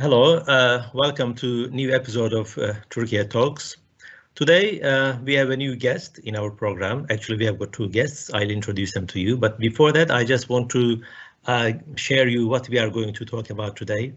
Hello, welcome to a new episode of Türkiye Talks. Today we have a new guest in our program. Actually, we have got two guests. I'll introduce them to you. But before that, I just want to share you what we are going to talk about today.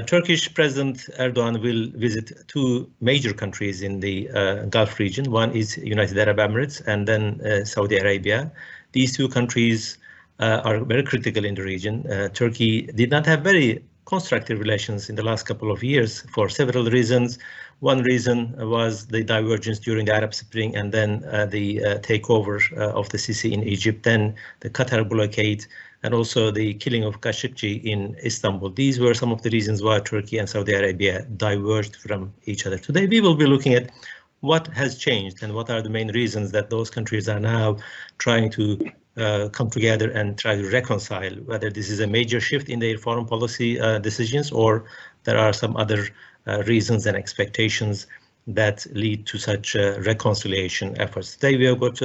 Turkish President Erdogan will visit two major countries in the Gulf region. One is United Arab Emirates and then Saudi Arabia. These two countries are very critical in the region. Turkey did not have very constructive relations in the last couple of years for several reasons. One reason was the divergence during the Arab Spring and then the takeover of the Sisi in Egypt, then the Qatar blockade, and also the killing of Khashoggi in Istanbul. These were some of the reasons why Turkey and Saudi Arabia diverged from each other. Today we will be looking at what has changed and what are the main reasons that those countries are now trying to come together and try to reconcile, whether this is a major shift in their foreign policy decisions or there are some other reasons and expectations that lead to such reconciliation efforts. Today we have got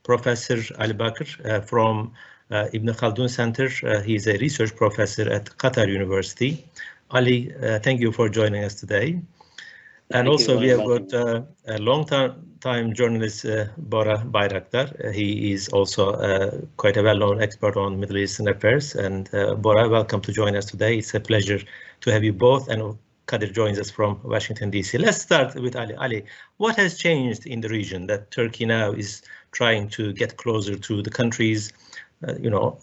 Professor Ali Bakir from Ibn Khaldun Center. He's a research professor at Qatar University. Ali, thank you for joining us today. And also we have got a long-time journalist, Bora Bayraktar. He is also quite a well-known expert on Middle Eastern affairs. And Bora, welcome to join us today. It's a pleasure to have you both. And Kadir joins us from Washington, D.C. Let's start with Ali. Ali, what has changed in the region that Turkey now is trying to get closer to the countries?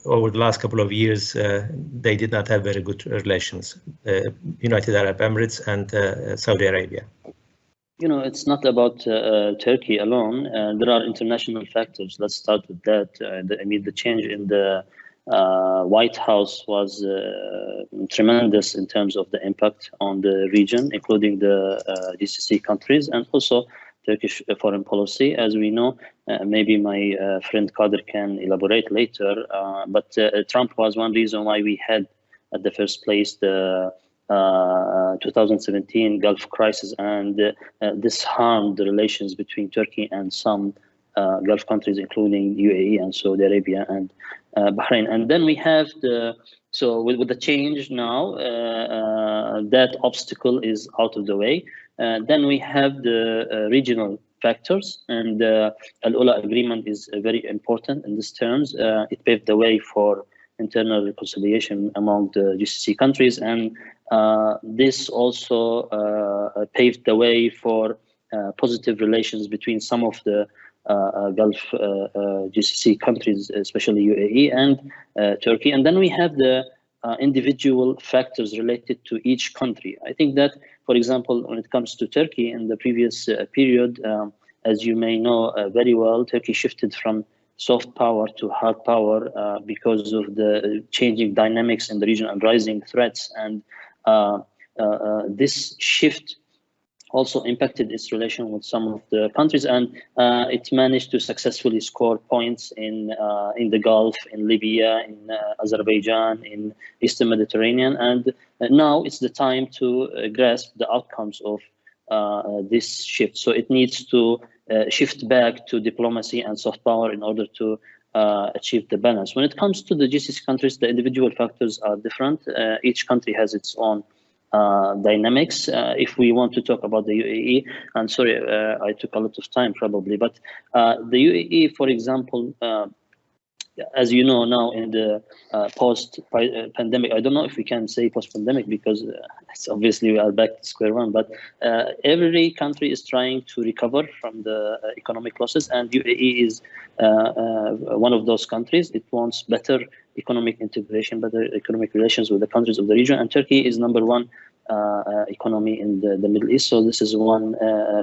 Over the last couple of years, they did not have very good relations, United Arab Emirates and Saudi Arabia. It's not about Turkey alone. There are international factors. Let's start with that. The change in the White House was tremendous in terms of the impact on the region, including the GCC countries, and also Turkish foreign policy. As we know, maybe my friend Kadir can elaborate later, but Trump was one reason why we had at the first place the 2017 Gulf crisis, and this harmed the relations between Turkey and some Gulf countries, including UAE and Saudi Arabia and Bahrain. And then we have with the change now, that obstacle is out of the way. Then we have the regional factors, and the Al-Ula agreement is very important in these terms. It paved the way for internal reconciliation among the GCC countries, and this also paved the way for positive relations between some of the Gulf GCC countries, especially UAE and Turkey. And then we have the individual factors related to each country. I think that, for example, when it comes to Turkey in the previous period, as you may know very well, Turkey shifted from soft power to hard power because of the changing dynamics in the region and rising threats. And this shift also impacted its relation with some of the countries, and it managed to successfully score points in the Gulf, in Libya, in Azerbaijan, in Eastern Mediterranean, and now it's the time to grasp the outcomes of this shift. So it needs to shift back to diplomacy and soft power in order to achieve the balance. When it comes to the GCC countries, the individual factors are different. Each country has its own dynamics. If we want to talk about the UAE, and sorry, I took a lot of time probably, but the UAE, for example, as you know now in the post-pandemic, I don't know if we can say post-pandemic because it's obviously we are back to square one, but every country is trying to recover from the economic losses, and UAE is one of those countries. It wants better economic integration, better economic relations with the countries of the region, and Turkey is number one economy in the Middle East, so this is one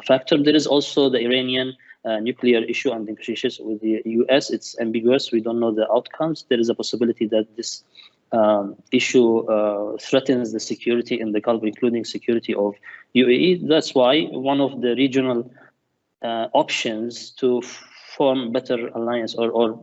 factor. There is also the Iranian nuclear issue and negotiations with the US. It's ambiguous. We don't know the outcomes. There is a possibility that this issue threatens the security in the Gulf, including security of UAE. That's why one of the regional options to form better alliance or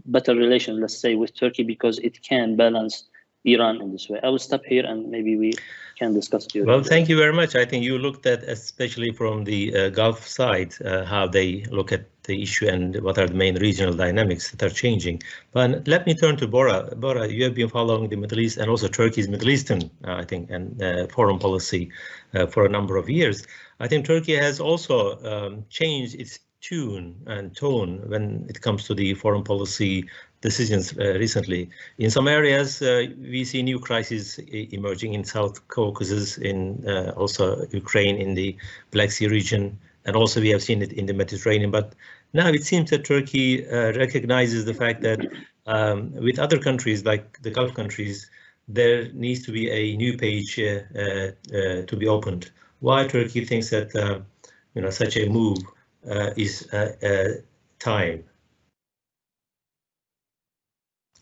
better relation, let's say, with Turkey, because it can balance Iran in this way. I will stop here and maybe we can discuss during. Well, thank you very much. I think you looked at, especially from the Gulf side, how they look at the issue and what are the main regional dynamics that are changing. But let me turn to Bora. Bora, you have been following the Middle East and also Turkey's Middle Eastern, I think, and foreign policy for a number of years. I think Turkey has also changed its tune and tone when it comes to the foreign policy decisions recently. In some areas, we see new crises emerging in South Caucasus, in also Ukraine, in the Black Sea region, and also we have seen it in the Mediterranean. But now it seems that Turkey recognizes the fact that with other countries like the Gulf countries, there needs to be a new page to be opened. Why Turkey thinks that such a move is time?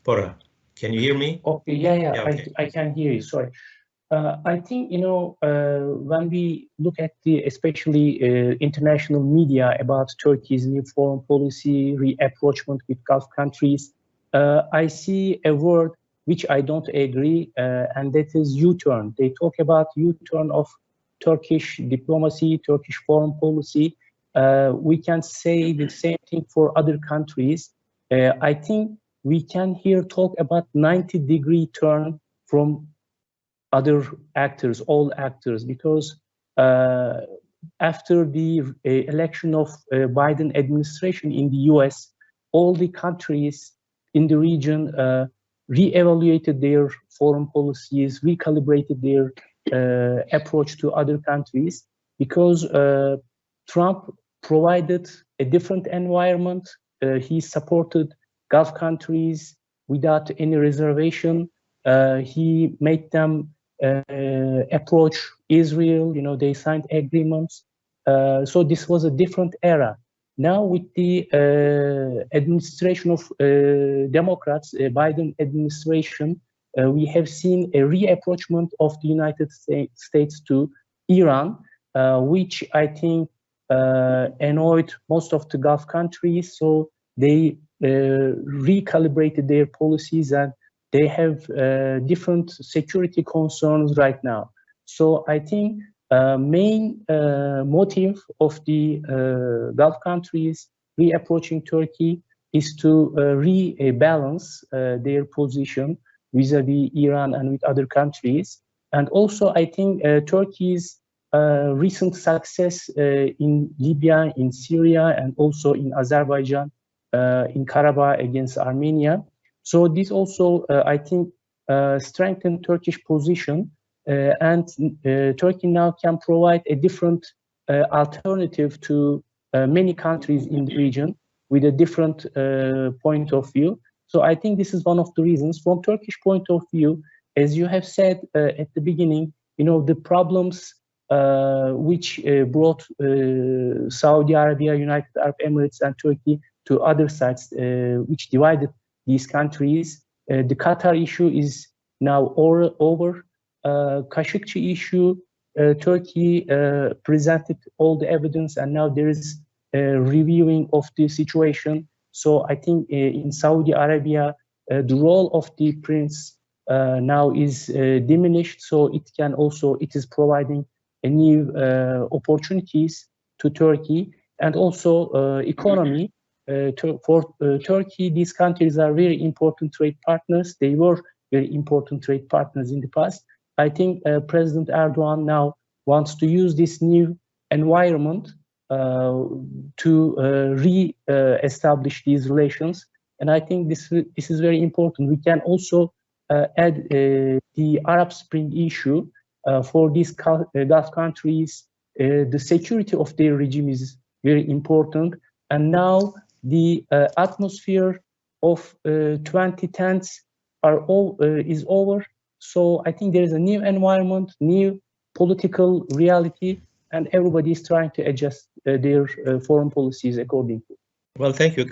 Bora, can you hear me? Okay, yeah, okay. I can hear you. Sorry. I think when we look at especially international media about Turkey's new foreign policy reapproachment with Gulf countries, I see a word which I don't agree, and that is U-turn. They talk about U-turn of Turkish diplomacy, Turkish foreign policy. We can say the same thing for other countries. I think we can here talk about 90-degree turn from other actors, all actors, because after the election of Biden administration in the US, all the countries in the region re-evaluated their foreign policies, recalibrated their approach to other countries, because Trump provided a different environment. He supported Gulf countries without any reservation. He made them approach Israel. They signed agreements. So this was a different era. Now with the administration of Democrats, Biden administration, we have seen a reapproachment of the United States to Iran, which I think annoyed most of the Gulf countries. So they recalibrated their policies, and they have different security concerns right now. So I think main motive of the Gulf countries reapproaching Turkey is to rebalance their position vis-a-vis Iran and with other countries. And also I think Turkey's recent success in Libya, in Syria, and also in Azerbaijan, in Karabakh against Armenia. So this also, I think, strengthened Turkish position, and Turkey now can provide a different alternative to many countries in the region with a different point of view. So I think this is one of the reasons. From Turkish point of view, as you have said at the beginning, the problems which brought Saudi Arabia, United Arab Emirates, and Turkey to other sides, which divided these countries. The Qatar issue is now over. Khashoggi issue, Turkey presented all the evidence, and now there is a reviewing of the situation. So I think in Saudi Arabia, the role of the prince now is diminished. So it is providing a new opportunities to Turkey, and also economy. For Turkey, these countries are very important trade partners. They were very important trade partners in the past. I think President Erdogan now wants to use this new environment to re-establish these relations. And I think this is very important. We can also add the Arab Spring issue. For these Gulf countries, the security of their regime is very important. And now the atmosphere of 2010s is over. So I think there is a new environment, new political reality, and everybody is trying to adjust their foreign policies accordingly. Well, thank you,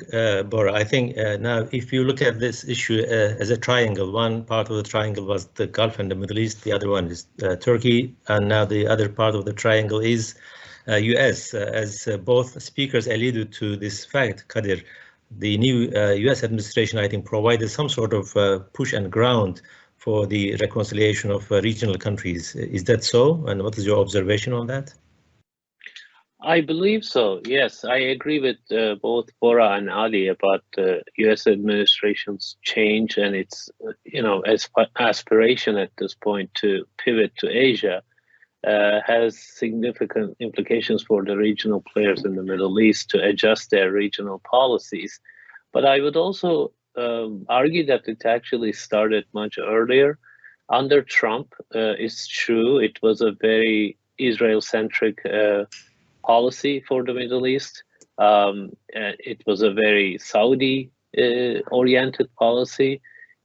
Bora. I think now if you look at this issue as a triangle, one part of the triangle was the Gulf and the Middle East, the other one is Turkey, and now the other part of the triangle is US. As both speakers alluded to this fact, Kadir, the new US administration, I think, provided some sort of push and ground for the reconciliation of regional countries. Is that so? And what is your observation on that? I believe so. Yes, I agree with both Bora and Ali about the U.S. administration's change and its, aspiration at this point to pivot to Asia has significant implications for the regional players in the Middle East to adjust their regional policies. But I would also argue that it actually started much earlier. Under Trump, it's true, it was a very Israel-centric policy for the Middle East. It was a very Saudi-oriented policy.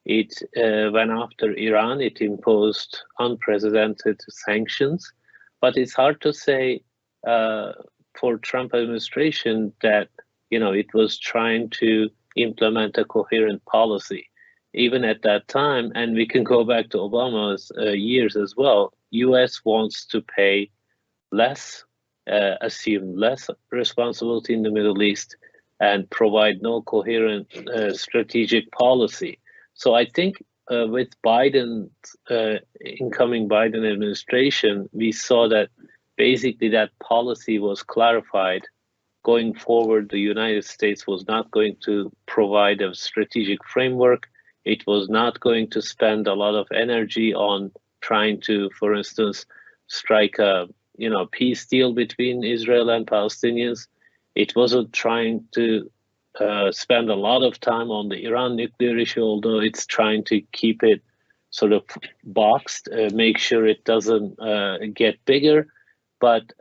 It went after Iran. It imposed unprecedented sanctions. But it's hard to say for Trump administration that it was trying to implement a coherent policy. Even at that time, and we can go back to Obama's years as well, U.S. wants to pay less, assume less responsibility in the Middle East, and provide no coherent strategic policy. So I think with Biden's incoming Biden administration, we saw that basically that policy was clarified. Going forward, the United States was not going to provide a strategic framework. It was not going to spend a lot of energy on trying to, for instance, strike a peace deal between Israel and Palestinians. It wasn't trying to spend a lot of time on the Iran nuclear issue, although it's trying to keep it sort of boxed, make sure it doesn't get bigger. But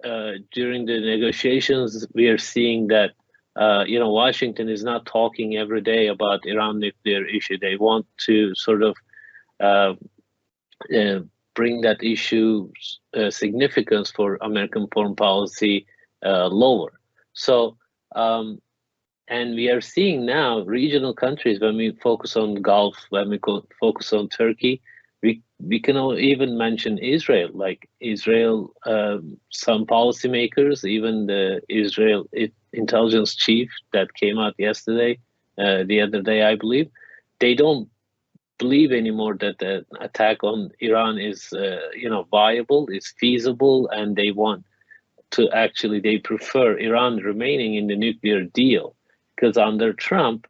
during the negotiations, we are seeing that Washington is not talking every day about Iran nuclear issue. They want to sort of bring that issue's significance for American foreign policy lower. So, and we are seeing now regional countries, when we focus on Gulf, when we focus on Turkey, we can even mention Israel, like Israel, some policymakers, even the Israel intelligence chief that came out yesterday, the other day, I believe, they don't believe anymore that the attack on Iran is, viable, is feasible, and they want to they prefer Iran remaining in the nuclear deal. Because under Trump,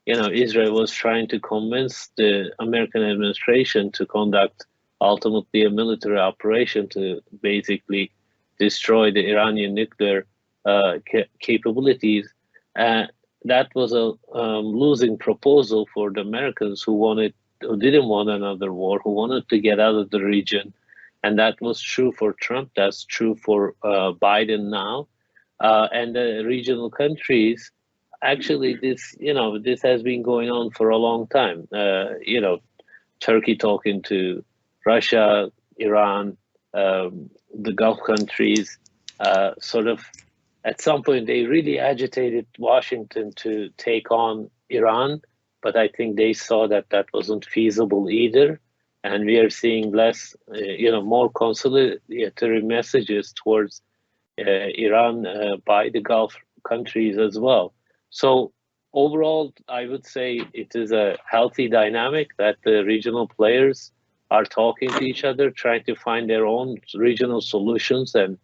Israel was trying to convince the American administration to conduct ultimately a military operation to basically destroy the Iranian nuclear capabilities. That was a losing proposal for the Americans who didn't want another war, who wanted to get out of the region. And that was true for Trump. That's true for Biden now. And the regional countries, actually, this has been going on for a long time. Turkey talking to Russia, Iran, the Gulf countries, sort of at some point they really agitated Washington to take on Iran, but I think they saw that that wasn't feasible either. And we are seeing less, more conciliatory messages towards Iran by the Gulf countries as well. So overall, I would say it is a healthy dynamic that the regional players are talking to each other, trying to find their own regional solutions and,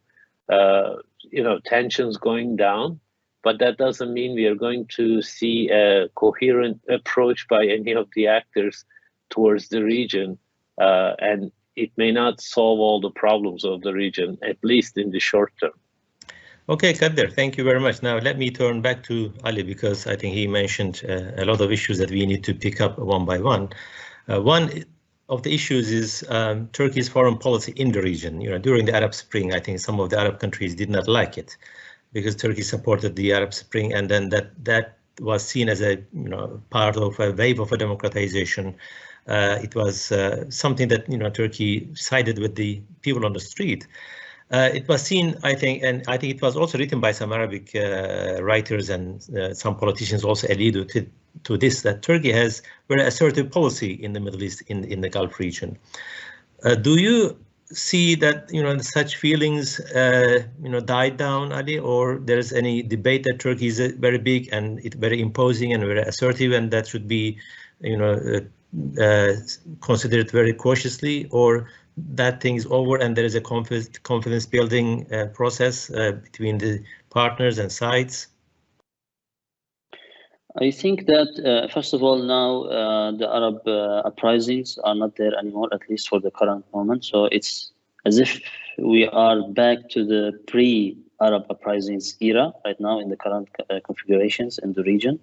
tensions going down. But that doesn't mean we are going to see a coherent approach by any of the actors towards the region. And it may not solve all the problems of the region, at least in the short term. Okay, Kadir, thank you very much. Now let me turn back to Ali, because I think he mentioned a lot of issues that we need to pick up one by one. One of the issues is Turkey's foreign policy in the region. During the Arab Spring, I think some of the Arab countries did not like it because Turkey supported the Arab Spring, and then that was seen as a part of a wave of a democratization. It was something that Turkey sided with the people on the street. It was seen, I think, and I think it was also written by some Arabic writers, and some politicians also alluded to this, that Turkey has very assertive policy in the Middle East, in the Gulf region. Do you see that such feelings died down, Ali, or there's any debate that Turkey is very big and it's very imposing and very assertive, and that should be consider it very cautiously, or that thing's over and there is a confidence building process between the partners and sides? I think that, first of all, now the Arab uprisings are not there anymore, at least for the current moment. So it's as if we are back to the pre-Arab uprisings era right now in the current configurations in the region.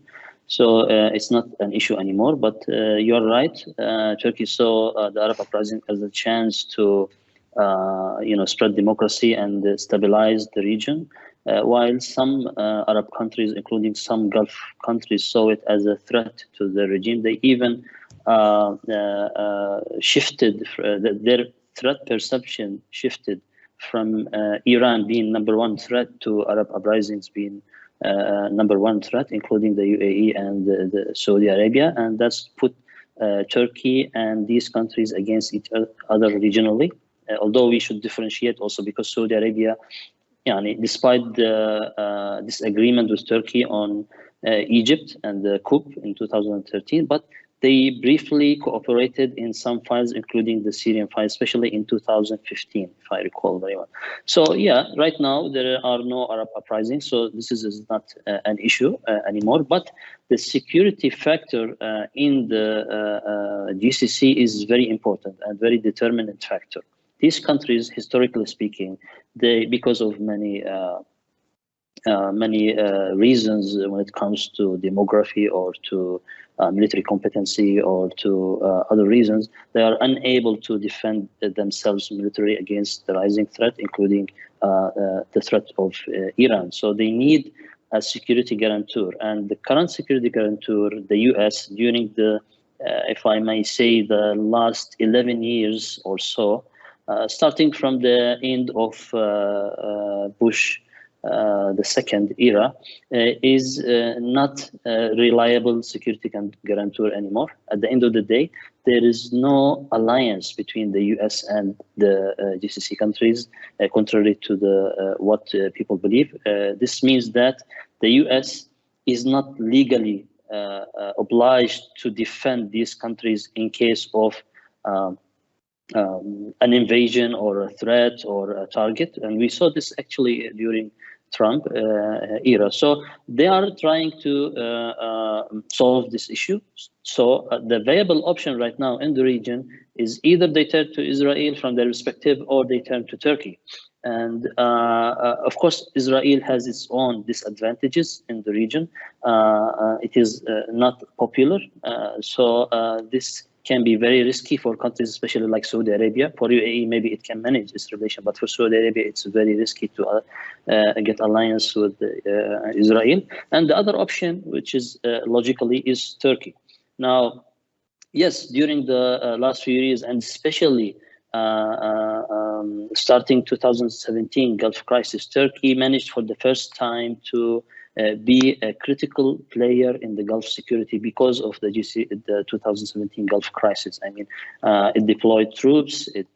So it's not an issue anymore, but you're right. Turkey saw the Arab uprising as a chance to spread democracy and stabilize the region. While some Arab countries, including some Gulf countries, saw it as a threat to the regime. They even shifted, their threat perception shifted from Iran being number one threat to Arab uprisings being number one threat, including the UAE and the Saudi Arabia. And that's put Turkey and these countries against each other regionally. Although we should differentiate also, because Saudi Arabia, despite the disagreement with Turkey on Egypt and the coup in 2013, but they briefly cooperated in some files, including the Syrian file, especially in 2015, if I recall very well. So yeah, right now there are no Arab uprisings, so this is not an issue anymore. But the security factor in the GCC is very important and very determinant factor. These countries, historically speaking, because of many reasons when it comes to demography or to military competency or to other reasons, they are unable to defend themselves militarily against the rising threat, including the threat of Iran. So they need a security guarantor. And the current security guarantor, the US, during the, if I may say, the last 11 years or so, starting from the end of Bush, the second era, is not a reliable security guarantor anymore. At the end of the day, there is no alliance between the US and the GCC countries, contrary to the what people believe. This means that the US is not legally obliged to defend these countries in case of an invasion or a threat or a target. And we saw this actually during Trump era. So they are trying to solve this issue. So the viable option right now in the region is either they turn to Israel from their respective, or they turn to Turkey. And of course, Israel has its own disadvantages in the region. It is not popular. So this can be very risky for countries, especially like Saudi Arabia. For UAE, maybe it can manage its relation, but for Saudi Arabia, it's very risky to get alliance with Israel. And the other option, which is logically, is Turkey. Now, yes, during the last few years, and especially starting 2017 Gulf crisis, Turkey managed for the first time to be a critical player in the Gulf security because of the 2017 Gulf crisis. I mean, it deployed troops, it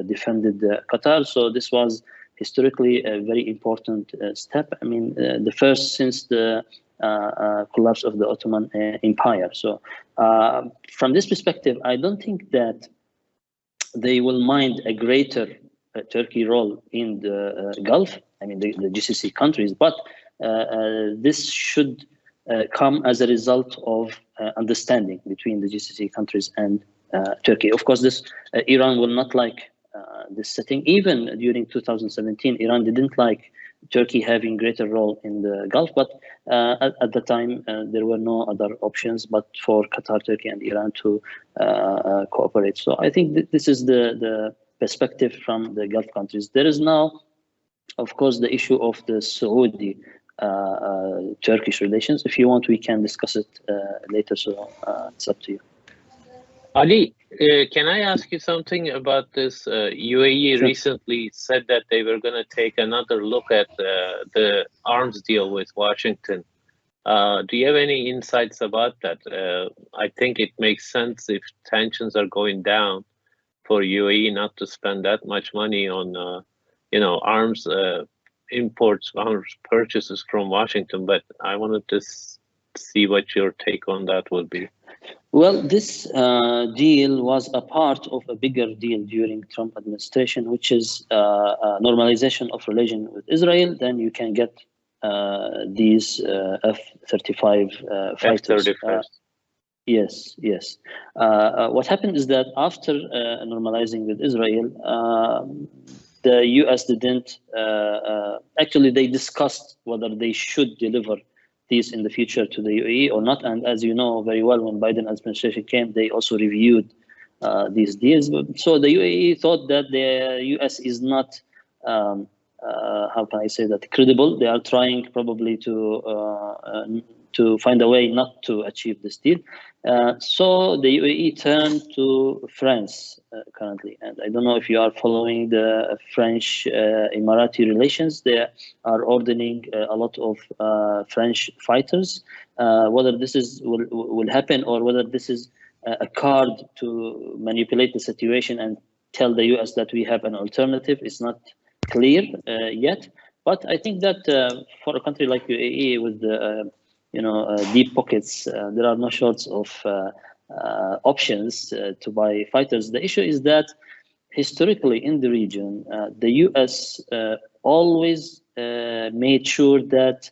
defended Qatar. So this was historically a very important step. I mean, the first since the collapse of the Ottoman Empire. So from this perspective, I don't think that they will mind a greater Turkey role in the Gulf, I mean, the GCC countries, but this should come as a result of understanding between the GCC countries and Turkey. Of course, this Iran will not like this setting. Even during 2017, Iran didn't like Turkey having greater role in the Gulf, but at the time there were no other options but for Qatar, Turkey, and Iran to cooperate. So I think this is the perspective from the Gulf countries. There is now, of course, the issue of the Saudi Turkish relations. If you want, we can discuss it later, so it's up to you. Ali, can I ask you something about this? UAE Sure. recently said that they were going to take another look at the arms deal with Washington. Do you have any insights about that? I think it makes sense if tensions are going down for UAE not to spend that much money on, arms imports, arms purchases from Washington. But I wanted to see what your take on that would be. Well, this deal was a part of a bigger deal during Trump administration, which is normalization of relation with Israel. Then you can get these F-35 fighters. Yes. What happened is that after normalizing with Israel, the U.S. didn't, actually they discussed whether they should deliver these in the future to the UAE or not. And as you know very well, when Biden administration came, they also reviewed these deals. So the UAE thought that the U.S. is not, how can I say that, credible. They are trying probably to find a way not to achieve this deal. So the UAE turned to France currently. And I don't know if you are following the French-Emirati relations. They are ordering a lot of French fighters. Whether this will happen or whether this is a card to manipulate the situation and tell the US that we have an alternative is not clear yet. But I think that for a country like UAE with the deep pockets, there are no shorts of options to buy fighters. The issue is that historically in the region, the US always made sure that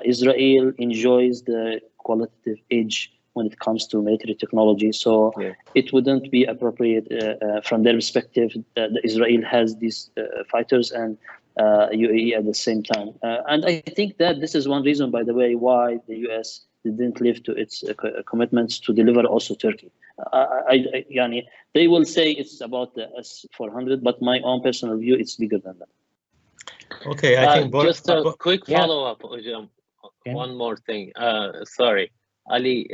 Israel enjoys the qualitative edge when it comes to military technology. So it wouldn't be appropriate from their perspective that Israel has these fighters and UAE at the same time. And I think that this is one reason, by the way, why the US didn't live to its commitments to deliver also Turkey. They will say it's about the S-400, but my own personal view, it's bigger than that. Okay, I think just a quick follow-up, one more thing. Sorry, Ali,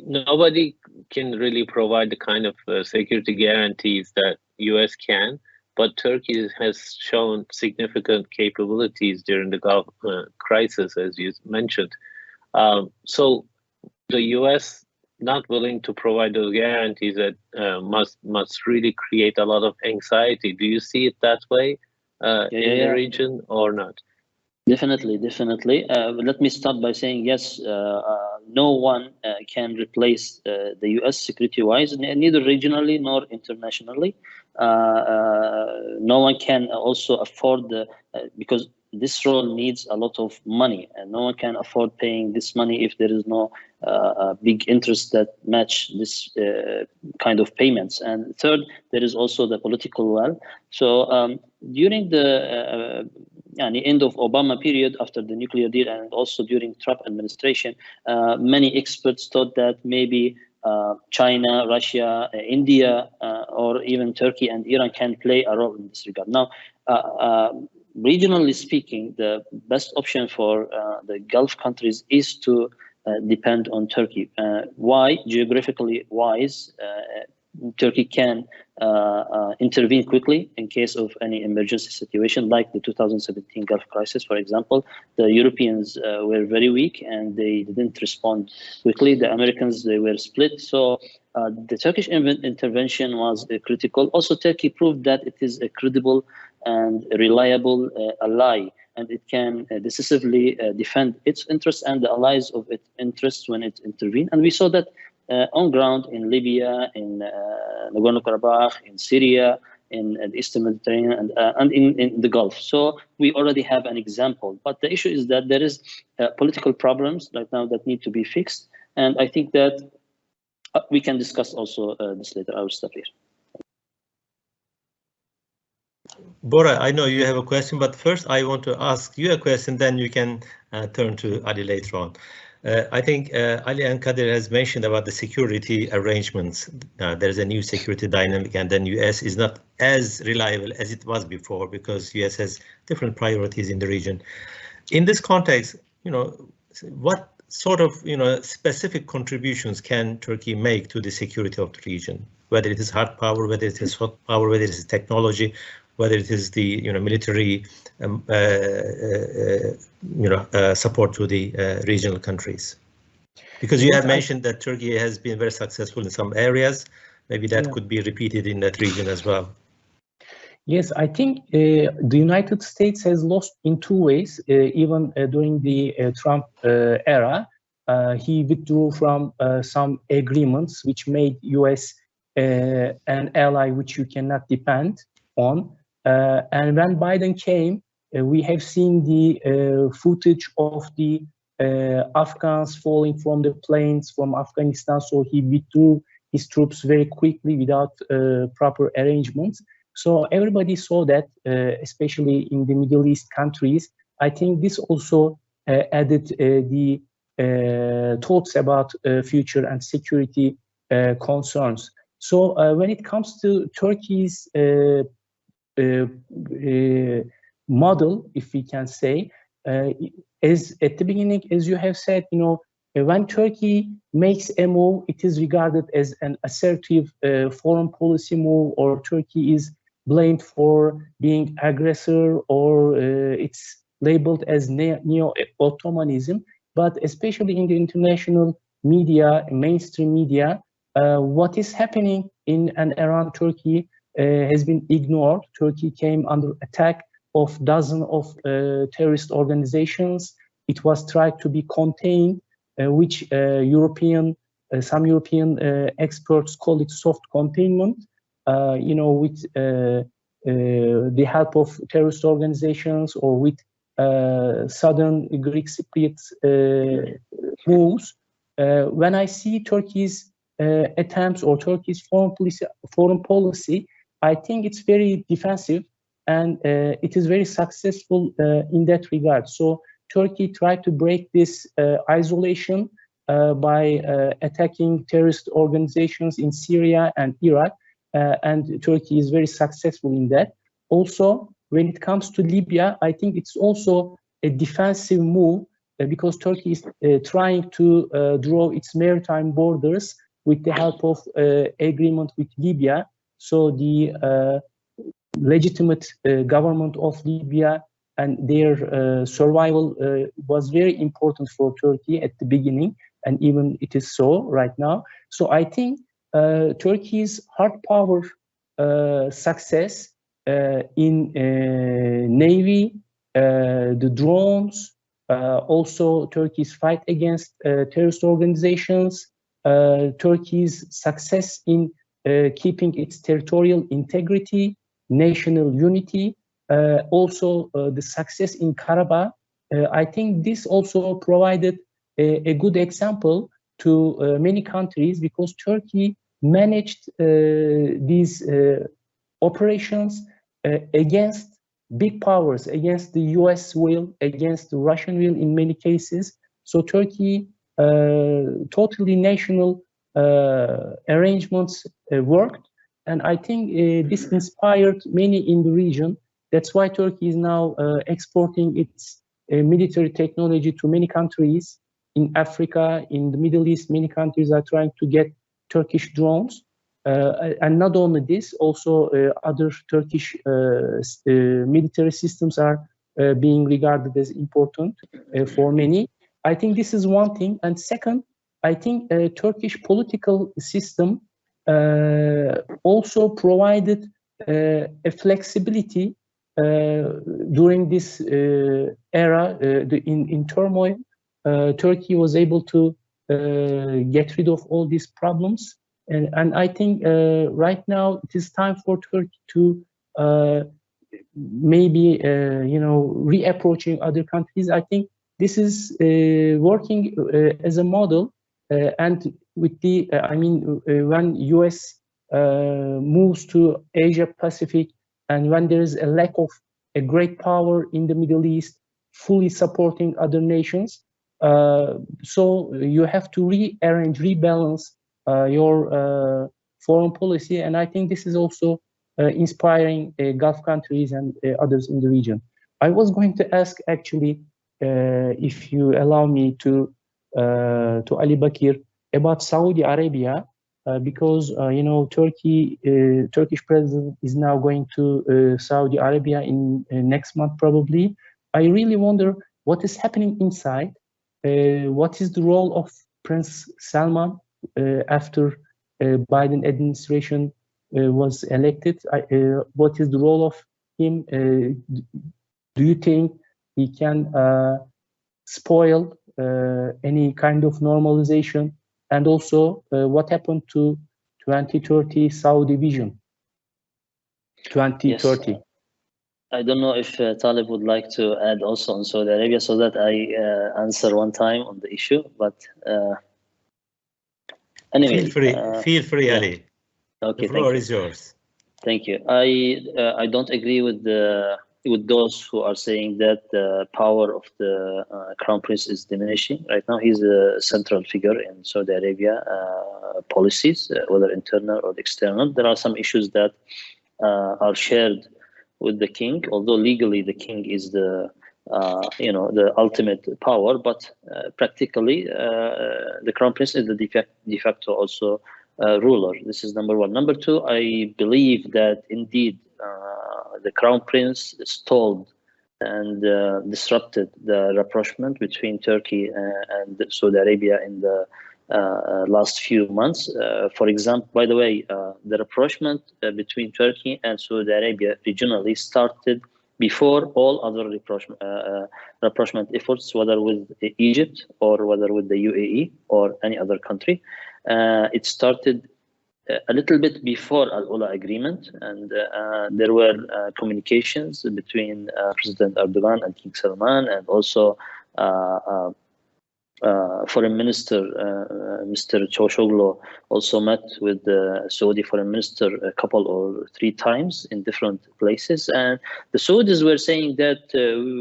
nobody can really provide the kind of security guarantees that US can, but Turkey has shown significant capabilities during the Gulf crisis, as you mentioned. So the US not willing to provide those guarantees that must really create a lot of anxiety. Do you see it that way in the region or not? Definitely. Let me start by saying yes, no one can replace the US security-wise, neither regionally nor internationally. No one can also afford because this role needs a lot of money, and no one can afford paying this money if there is no big interest that match this kind of payments. And third, there is also the political will. So during the end of Obama period, after the nuclear deal, and also during Trump administration, many experts thought that maybe China, Russia, India, or even Turkey and Iran can play a role in this regard. Now, regionally speaking, the best option for the Gulf countries is to depend on Turkey. Why? Geographically wise, Turkey can intervene quickly in case of any emergency situation, like the 2017 Gulf crisis, for example. The Europeans were very weak and they didn't respond quickly. The Americans, they were split. So the Turkish intervention was critical. Also, Turkey proved that it is a credible and reliable ally, and it can decisively defend its interests and the allies of its interests when it intervenes. And we saw that on ground in Libya, in Nagorno-Karabakh, in Syria, in the Eastern Mediterranean, and in the Gulf. So we already have an example. But the issue is that there is political problems right now that need to be fixed. And I think that we can discuss also this later. I will stop here. Bora, I know you have a question, but first I want to ask you a question, then you can turn to Ali later on. I think Ali and Kadir has mentioned about the security arrangements. There's a new security dynamic, and then US is not as reliable as it was before because US has different priorities in the region. In this context, what sort of specific contributions can Turkey make to the security of the region? Whether it is hard power, whether it is soft power, whether it is technology, whether it is the military support to the regional countries, because you have mentioned that Turkey has been very successful in some areas. Maybe that could be repeated in that region as well. Yes, I think the United States has lost in two ways, even during the Trump era. he withdrew from some agreements which made US an ally which you cannot depend on. And when Biden came, we have seen the footage of the Afghans falling from the planes from Afghanistan. So he withdrew his troops very quickly without proper arrangements. So everybody saw that, especially in the Middle East countries. I think this also added the thoughts about future and security concerns. So when it comes to Turkey's model, if we can say, as at the beginning, as you have said, when Turkey makes a move, it is regarded as an assertive foreign policy move, or Turkey is blamed for being aggressor, or it's labeled as neo-Ottomanism. But especially in the international media, mainstream media, what is happening in and around Turkey has been ignored. Turkey came under attack of dozens of terrorist organizations. It was tried to be contained, which some European experts call it soft containment, with the help of terrorist organizations or with southern Greek Cypriots moves. When I see Turkey's attempts or Turkey's foreign policy, I think it's very defensive, and it is very successful in that regard. So Turkey tried to break this isolation by attacking terrorist organizations in Syria and Iraq, and Turkey is very successful in that. Also, when it comes to Libya, I think it's also a defensive move because Turkey is trying to draw its maritime borders with the help of agreement with Libya. So the legitimate government of Libya and their survival was very important for Turkey at the beginning, and even it is so right now. So I think Turkey's hard power success in Navy, the drones, also Turkey's fight against terrorist organizations, Turkey's success in keeping its territorial integrity, national unity, also the success in Karabakh. I think this also provided a good example to many countries, because Turkey managed these operations against big powers, against the US will, against the Russian will in many cases. So Turkey, totally national arrangements worked. And I think this inspired many in the region. That's why Turkey is now exporting its military technology to many countries in Africa, in the Middle East. Many countries are trying to get Turkish drones. And not only this, also other Turkish military systems are being regarded as important for many. I think this is one thing. And second, I think Turkish political system also provided a flexibility during this era in turmoil. Turkey was able to get rid of all these problems. And I think right now it is time for Turkey to maybe, reapproaching other countries. I think this is working as a model. And with the, when US moves to Asia Pacific, and when there is a lack of a great power in the Middle East, fully supporting other nations, so you have to rearrange, rebalance your foreign policy. And I think this is also inspiring Gulf countries and others in the region. I was going to ask, actually, if you allow me to Ali Bakir about Saudi Arabia, because Turkish president is now going to Saudi Arabia in next month probably. I really wonder what is happening inside. What is the role of Prince Salman after Biden administration was elected? What is the role of him? Do you think he can spoil any kind of normalization? And also, what happened to 2030 Saudi vision? 2030. Yes. I don't know if Talib would like to add also on Saudi Arabia so that I answer one time on the issue, but anyway. Feel free, yeah. Ali. Okay, the floor is yours. Thank you. I don't agree with those who are saying that the power of the Crown Prince is diminishing. Right now, he's a central figure in Saudi Arabia policies, whether internal or external. There are some issues that are shared with the king, although legally the king is the the ultimate power, but practically the Crown Prince is the de facto also ruler. This is number one. Number two, I believe that indeed the Crown Prince stalled and disrupted the rapprochement between Turkey and Saudi Arabia in the last few months. For example, by the way, the rapprochement between Turkey and Saudi Arabia regionally started before all other rapprochement efforts, whether with Egypt or whether with the UAE or any other country. It started a little bit before Al-Ula agreement, and there were communications between President Erdogan and King Salman, and also Foreign Minister Mr. Çavuşoğlu also met with the Saudi Foreign Minister a couple or 3 times in different places, and the Saudis were saying that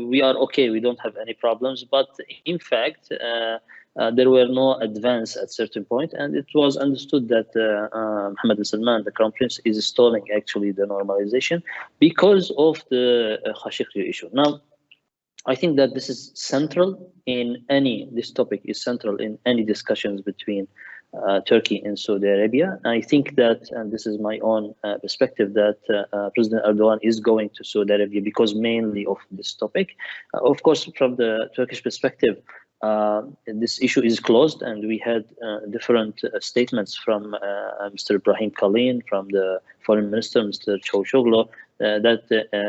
we are okay, we don't have any problems, but in fact there were no advance at certain point, and it was understood that Mohammed bin Salman, the Crown Prince, is stalling actually the normalization because of the Khashoggi issue. Now, I think that this is central in this topic is central in any discussions between Turkey and Saudi Arabia. I think that, and this is my own perspective, that President Erdogan is going to Saudi Arabia because mainly of this topic. Of course, from the Turkish perspective, this issue is closed, and we had different statements from Mr. Ibrahim Kalin, from the Foreign Minister, Mr. Çavuşoğlu, that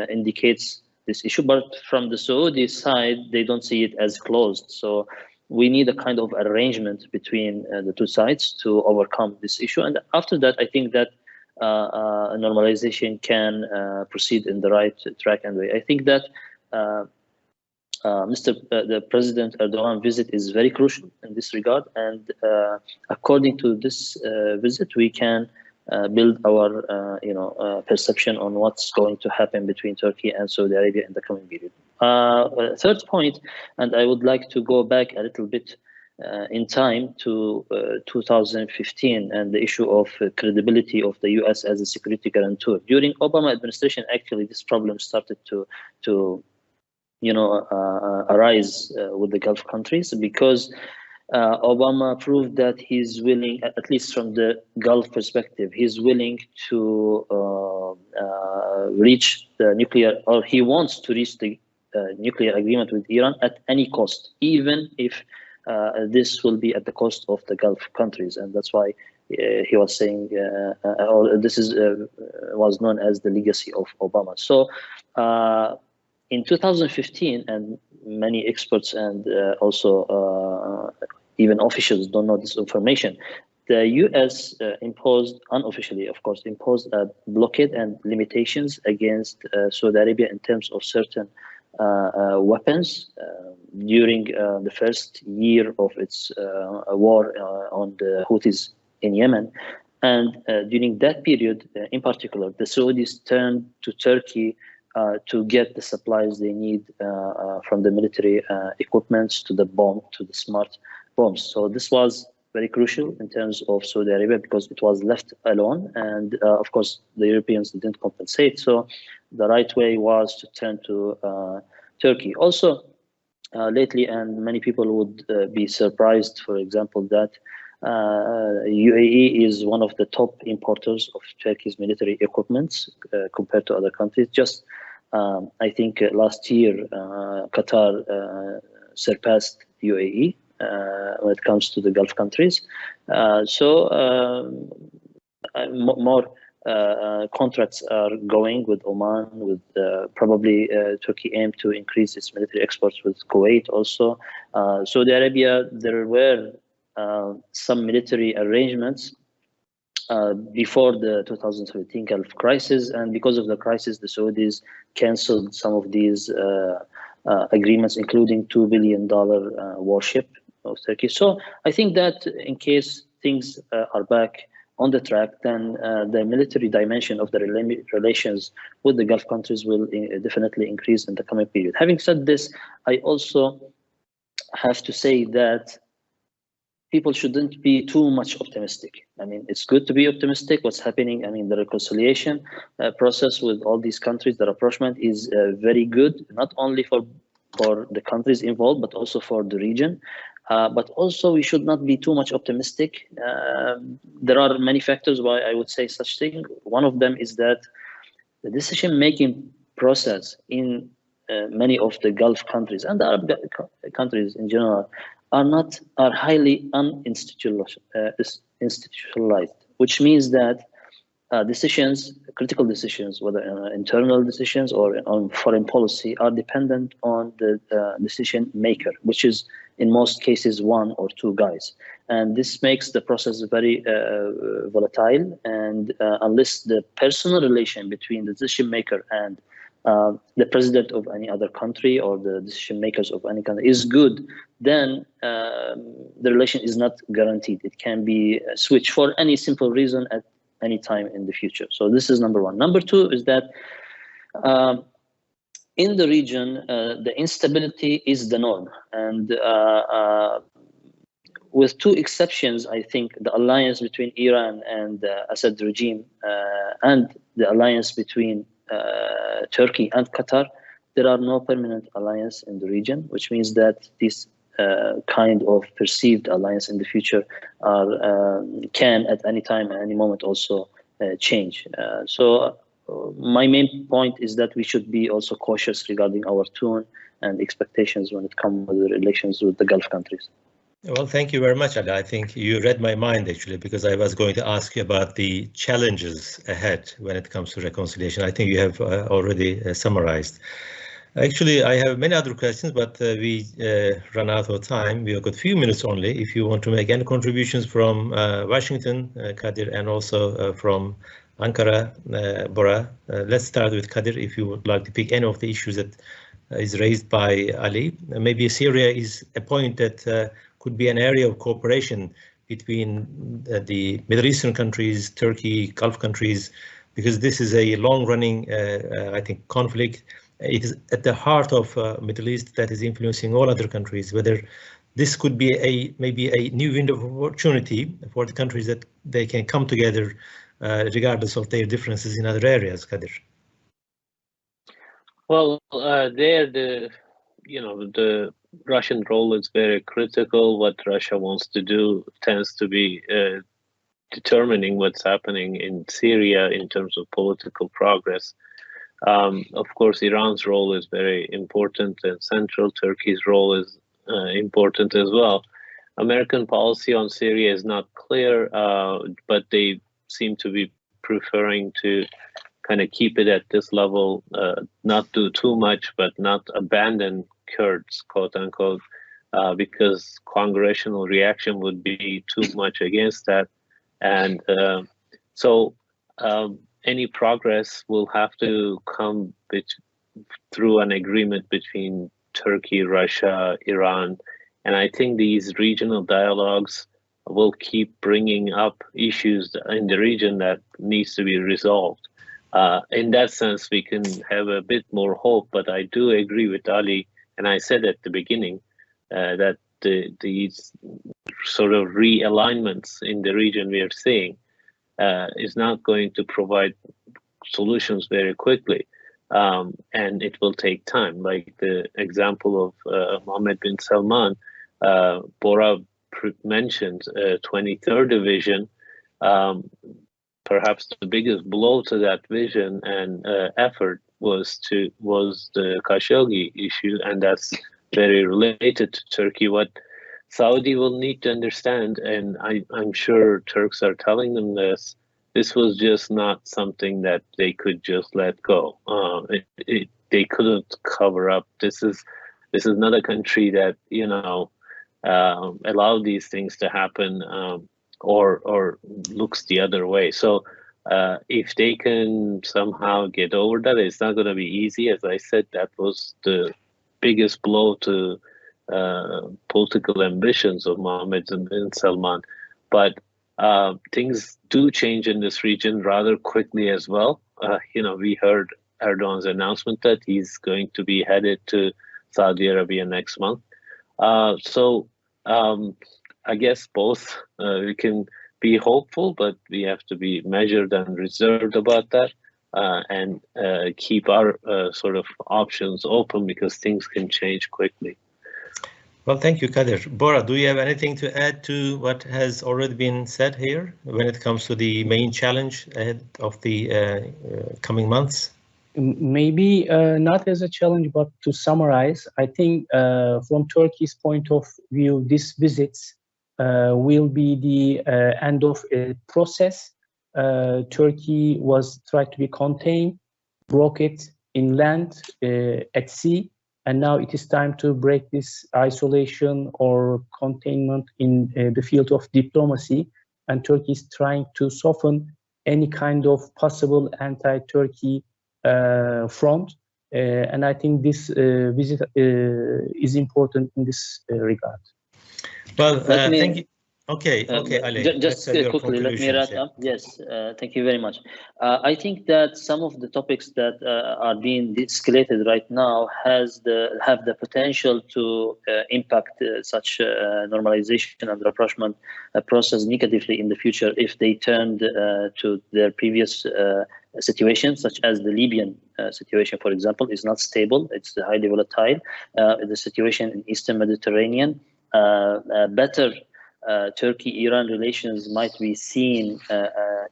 indicates this issue, but from the Saudi side, they don't see it as closed. So we need a kind of arrangement between the two sides to overcome this issue. And after that, I think that normalization can proceed in the right track and way. I think that the President Erdogan visit is very crucial in this regard. And according to this visit, we can build our perception on what's going to happen between Turkey and Saudi Arabia in the coming period. Third point, and I would like to go back a little bit in time to 2015 and the issue of credibility of the US as a security guarantor. During Obama administration, actually, this problem started to arise with the Gulf countries, because Obama proved that he's willing, at least from the Gulf perspective, he's willing to reach the nuclear, or he wants to reach the nuclear agreement with Iran at any cost, even if this will be at the cost of the Gulf countries. And that's why he was saying, or this was known as the legacy of Obama. So in 2015, and many experts and also even officials don't know this information, the US imposed, unofficially of course, imposed a blockade and limitations against Saudi Arabia in terms of certain weapons during the first year of its war on the Houthis in Yemen. And during that period, in particular, the Saudis turned to Turkey to get the supplies they need from the military equipments to the bomb, to the smart bombs. So this was very crucial in terms of Saudi Arabia because it was left alone. And of course, the Europeans didn't compensate. So the right way was to turn to Turkey. Also, lately, and many people would be surprised, for example, that UAE is one of the top importers of Turkey's military equipment compared to other countries. Just I think last year, Qatar surpassed UAE when it comes to the Gulf countries. So more contracts are going with Oman, with probably Turkey aim to increase its military exports with Kuwait also. Saudi Arabia, there were some military arrangements before the 2017 Gulf crisis, and because of the crisis, the Saudis canceled some of these agreements, including $2 billion warship of Turkey. So I think that in case things are back on the track, then the military dimension of the relations with the Gulf countries will definitely increase in the coming period. Having said this, I also have to say that people shouldn't be too much optimistic. I mean, it's good to be optimistic. What's happening, I mean, the reconciliation process with all these countries, the rapprochement is very good, not only for the countries involved, but also for the region. But also, we should not be too much optimistic. There are many factors why I would say such thing. One of them is that the decision-making process in many of the Gulf countries and the Arab countries in general are highly institutionalized, which means that critical decisions, whether internal decisions or on foreign policy, are dependent on the decision maker, which is in most cases one or two guys. And this makes the process very volatile. And unless the personal relation between the decision maker and the president of any other country or the decision makers of any country is good, then the relation is not guaranteed. It can be switched for any simple reason at any time in the future. So this is number one. Number two is that in the region, the instability is the norm. And with two exceptions, I think the alliance between Iran and the Assad regime and the alliance between Turkey and Qatar, there are no permanent alliance in the region, which means that this kind of perceived alliance in the future can at any time, at any moment also change. So my main point is that we should be also cautious regarding our tone and expectations when it comes to the relations with the Gulf countries. Well, thank you very much, Ali. I think you read my mind, actually, because I was going to ask you about the challenges ahead when it comes to reconciliation. I think you have already summarized. Actually, I have many other questions, but we run out of time. We have got a few minutes only. If you want to make any contributions from Washington, Kadir, and also from Ankara, Bora, let's start with Kadir, if you would like to pick any of the issues that is raised by Ali. Maybe Syria is a point that could be an area of cooperation between the Middle Eastern countries, Turkey, Gulf countries, because this is a long-running, I think, conflict. It is at the heart of Middle East that is influencing all other countries. Whether this could be maybe a new window of opportunity for the countries that they can come together, regardless of their differences in other areas, Kadir. Well, the Russian role is very critical. What Russia wants to do tends to be determining what's happening in Syria in terms of political progress. Of course, Iran's role is very important and central. Turkey's role is important as well. American policy on Syria is not clear, but they seem to be preferring to kind of keep it at this level, not do too much, but not abandon Kurds, quote unquote, because congressional reaction would be too much against that. And so any progress will have to come through an agreement between Turkey, Russia, Iran. And I think these regional dialogues will keep bringing up issues in the region that needs to be resolved. In that sense, we can have a bit more hope, but I do agree with Ali, and I said at the beginning that these sort of realignments in the region we are seeing is not going to provide solutions very quickly, and it will take time. Like the example of Mohammed bin Salman, Bora mentioned 23rd Division. Perhaps the biggest blow to that vision and effort was the Khashoggi issue, and that's very related to Turkey. What Saudi will need to understand, and I'm sure Turks are telling them this, this was just not something that they could just let go. They couldn't cover up. This is not a country that, you know, allowed these things to happen, or looks the other way. So if they can somehow get over that, it's not going to be easy. As I said, that was the biggest blow to political ambitions of Mohammed and Salman. But things do change in this region rather quickly as well. You know, we heard Erdogan's announcement that he's going to be headed to Saudi Arabia next month. So I guess both, we can be hopeful, but we have to be measured and reserved about that, and keep our sort of options open, because things can change quickly. Well, thank you, Kadir. Bora, do you have anything to add to what has already been said here when it comes to the main challenge ahead of the coming months? Maybe not as a challenge, but to summarize, I think from Turkey's point of view, these visits will be the end of a process. Turkey was tried to be contained, broke it inland, at sea, and now it is time to break this isolation or containment in the field of diplomacy. And Turkey is trying to soften any kind of possible anti-Turkey front, and I think this visit is important in this regard. Well, thank you. Okay, Ali. Just quickly, let me wrap up. Yes, thank you very much. I think that some of the topics that are being escalated right now have the potential to impact such normalization and rapprochement process negatively in the future if they turned to their previous situation, such as the Libyan situation, for example, is not stable. It's highly volatile. The situation in Eastern Mediterranean, better Turkey-Iran relations might be seen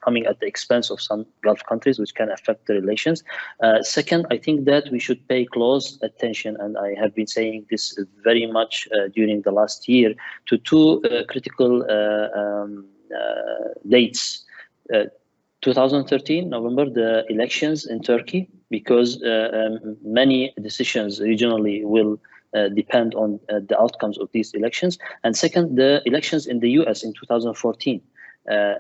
coming at the expense of some Gulf countries, which can affect the relations. Second, I think that we should pay close attention, and I have been saying this very much during the last year, to two critical dates. 2013, November, the elections in Turkey, because many decisions regionally will depend on the outcomes of these elections. And second, the elections in the US in 2014.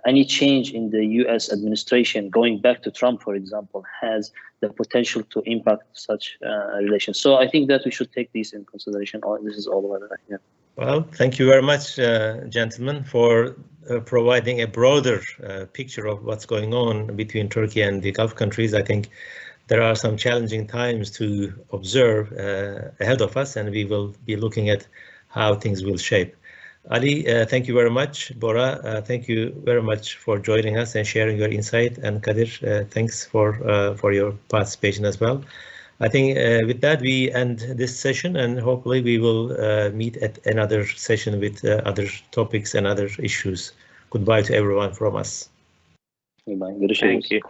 Any change in the US administration, going back to Trump, for example, has the potential to impact such relations. So I think that we should take these in consideration. This is all about that. Yeah. Well, thank you very much, gentlemen, for providing a broader picture of what's going on between Turkey and the Gulf countries. I think there are some challenging times to observe ahead of us, and we will be looking at how things will shape. Ali, thank you very much. Bora, thank you very much for joining us and sharing your insight. And Kadir, thanks for your participation as well. I think with that, we end this session, and hopefully we will meet at another session with other topics and other issues. Goodbye to everyone from us. Goodbye. Thank you.